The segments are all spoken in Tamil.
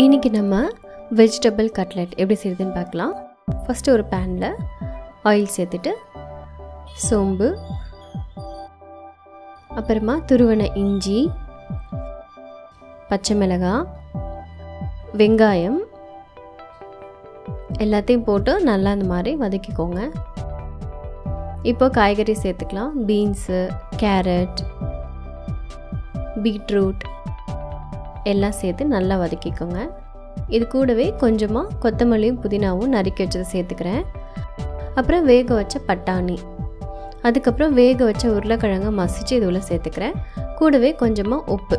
இன்னைக்கு நம்ம வெஜிடபிள் கட்லெட் எப்படி செய்யுதுன்னு பார்க்கலாம். ஃபர்ஸ்ட் ஒரு பேன்ல ஆயில் சேர்த்துட்டு சோம்பு, அப்புறமா துருவன இஞ்சி, பச்சை மிளகாய், வெங்காயம் எல்லாத்தையும் போட்டு நல்லா இந்த மாதிரி வதக்கிக்கோங்க. இப்போ காய்கறி சேர்த்துக்கலாம். பீன்ஸு, கேரட், பீட்ரூட் எல்லாம் சேர்த்து நல்லா வதக்கிக்கோங்க. இது கூடவே கொஞ்சமாக கொத்தமல்லியும் புதினாவும் நறுக்கி வச்சதை சேர்த்துக்கிறேன். அப்புறம் வேக வச்ச பட்டாணி, அதுக்கப்புறம் வேக வச்ச உருளைக்கிழங்கை மசிச்சு இதுவில் சேர்த்துக்கிறேன். கூடவே கொஞ்சமாக உப்பு,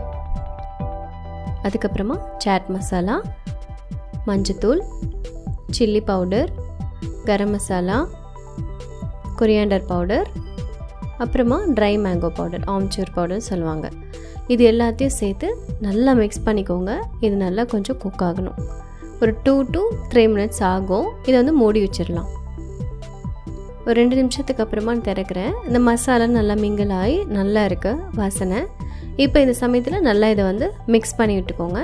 அதுக்கப்புறமா சாட் மசாலா, மஞ்சத்தூள், chilli powder, garam masala, coriander powder, அப்புறமா try mango powder, amchur powder சொல்லுவாங்க. இது எல்லாத்தையும் சேர்த்து நல்லா மிக்ஸ் பண்ணிக்கோங்க. இது நல்லா கொஞ்சம் குக் ஆகணும். ஒரு 2 to 3 minutes ஆகும். இதை வந்து மூடி வச்சிடலாம். ஒரு 2 நிமிஷத்துக்கு அப்புறமா திறக்கிறேன். இந்த மசாலா நல்லா மிங்கிள் ஆகி நல்லா இருக்கு வாசனை. இப்போ இந்த சமயத்தில் நல்லா இதை வந்து மிக்ஸ் பண்ணி விட்டுக்கோங்க.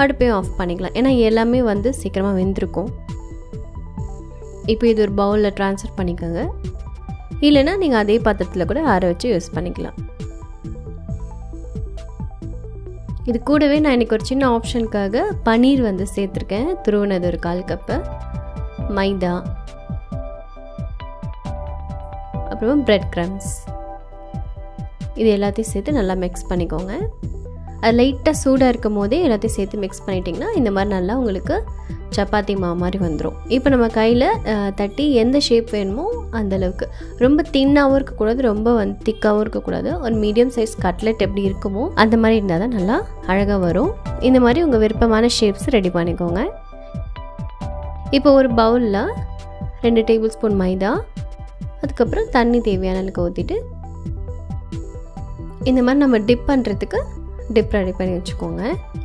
அடுப்பையும் ஆஃப் பண்ணிக்கலாம், ஏன்னா எல்லாமே வந்து சீக்கிரமாக வெந்திருக்கும். இப்போ இது ஒரு பவுலில் ட்ரான்ஸ்ஃபர் பண்ணிக்கோங்க. இல்லைன்னா நீங்கள் அதே பாத்திரத்தில் கூட ஆற வச்சு யூஸ் பண்ணிக்கலாம். இது கூடவே நான் இன்றைக்கி ஒரு சின்ன ஆப்ஷனுக்காக பனீர் வந்து சேர்த்துருக்கேன். துருவனது ஒரு 1/4 கப்பு, மைதா, அப்புறமா பிரெட் கிரம்ஸ், இது எல்லாத்தையும் சேர்த்து நல்லா மிக்ஸ் பண்ணிக்கோங்க. அது லைட்டாக சூடாக இருக்கும் போதே எல்லாத்தையும் சேர்த்து மிக்ஸ் பண்ணிட்டிங்கன்னா இந்த மாதிரி நல்லா உங்களுக்கு சப்பாத்தி மாவு மாதிரி வந்துடும். இப்போ நம்ம கையில் தட்டி எந்த ஷேப் வேணுமோ அந்தளவுக்கு, ரொம்ப தின்னாகவும் இருக்கக்கூடாது, ரொம்ப வந்து திக்காகவும் இருக்கக்கூடாது. ஒரு மீடியம் சைஸ் கட்லெட் எப்படி இருக்குமோ அந்த மாதிரி இருந்தால் தான் நல்லா அழகாக வரும். இந்த மாதிரி உங்கள் விருப்பமான ஷேப்ஸ் ரெடி பண்ணிக்கோங்க. இப்போ ஒரு பவுலில் 2 டேபிள் ஸ்பூன் மைதா, அதுக்கப்புறம் தண்ணி தேவையான அளவுக்கு ஊற்றிட்டு இந்த மாதிரி நம்ம டிப் பண்ணுறதுக்கு டிப் ரெடி பண்ணி வச்சுக்கோங்க,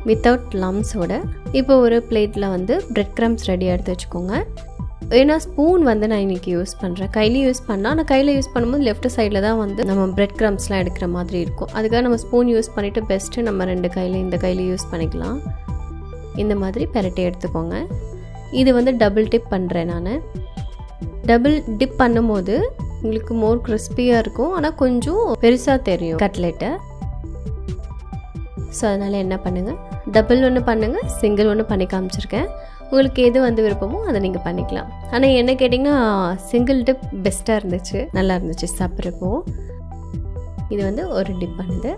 வித்தவுட் லம்ஸோட. இப்போ ஒரு பிளேட்டில் வந்து பிரெட் கிரம்ஸ் ரெடியாக எடுத்து வச்சுக்கோங்க. ஏன்னா ஸ்பூன் வந்து நான் இன்றைக்கி யூஸ் பண்ணுறேன். கையிலையும் யூஸ் பண்ணால், ஆனால் கையில் யூஸ் பண்ணும்போது லெஃப்ட் சைடில் தான் வந்து நம்ம பிரெட் கிரம்ஸ்லாம் எடுக்கிற மாதிரி இருக்கும். அதுக்காக நம்ம ஸ்பூன் யூஸ் பண்ணிவிட்டு பெஸ்ட்டு நம்ம 2 கையில் இந்த கையில் யூஸ் பண்ணிக்கலாம். இந்த மாதிரி பெரட்டி எடுத்துக்கோங்க. இது வந்து டபுள் டிப் பண்ணுறேன் நான். டபுள் டிப் பண்ணும்போது உங்களுக்கு மோர் கிறிஸ்பியாக இருக்கும், ஆனால் கொஞ்சம் பெருசாக தெரியும் கட்லெட்டை. ஸோ அதனால் என்ன பண்ணுங்கள், டபுள் ஒன்று பண்ணுங்கள், சிங்கிள் ஒன்று பண்ணி காமிச்சிருக்கேன். உங்களுக்கு எது வந்து விருப்பமோ அதை நீங்கள் பண்ணிக்கலாம். ஆனால் என்ன கேட்டிங்கன்னா சிங்கிள் டிப் பெஸ்ட்டாக இருந்துச்சு, நல்லா இருந்துச்சு சாப்பிட்றப்போ. இது வந்து ஒரு டிப் பண்ணுது.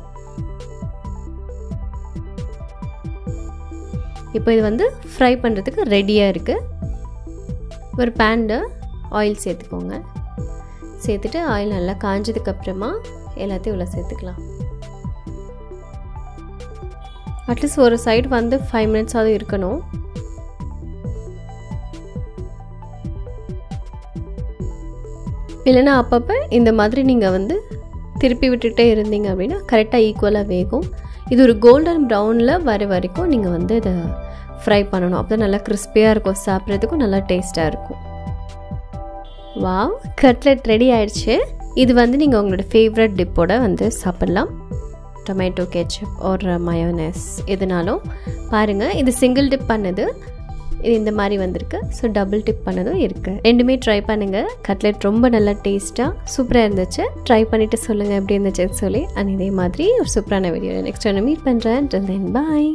இப்போ இது வந்து ஃப்ரை பண்ணுறதுக்கு ரெடியாக இருக்குது. ஒரு பேனில் ஆயில் சேர்த்துக்கோங்க. சேர்த்துட்டு ஆயில் நல்லா காஞ்சதுக்கப்புறமா எல்லாத்தையும் உள்ள சேர்த்துக்கலாம். அட்லீஸ்ட் ஒரு சைடு வந்து 5 மினிட்ஸாவது இருக்கணும். இல்லைன்னா அப்பப்போ இந்த மாதிரி நீங்கள் வந்து திருப்பி விட்டுகிட்டே இருந்தீங்க அப்படின்னா கரெக்டாக ஈக்குவலாக வேகும். இது ஒரு கோல்டன் ப்ரௌனில் வர வரைக்கும் நீங்கள் வந்து இதை ஃப்ரை பண்ணணும். அப்போ தான் நல்லா கிறிஸ்பியாக இருக்கும், சாப்பிட்றதுக்கும் நல்லா டேஸ்ட்டாக இருக்கும். வாவ், கட்லெட் ரெடி ஆயிடுச்சு. இது வந்து நீங்கள் உங்களோட ஃபேவரட் டிப்போட வந்து சாப்பிட்லாம். டொமேட்டோ கெச்சப் ஒரு மயோனஸ் எதுனாலும் பாருங்கள். இது சிங்கிள் டிப் பண்ணது, இது இந்த மாதிரி வந்திருக்கு. ஸோ டபுள் டிப் பண்ணதும் இருக்குது. ரெண்டுமே ட்ரை பண்ணுங்கள். கட்லெட் ரொம்ப நல்லா டேஸ்ட்டாக சூப்பராக இருந்துச்சு. ட்ரை பண்ணிவிட்டு சொல்லுங்கள் எப்படி இருந்துச்சுன்னு சொல்லி. அண்ட் இதே மாதிரி ஒரு சூப்பரான வீடியோ நெக்ஸ்ட் ஒன்று மீட் பண்ணுறேன். தென் பாய்.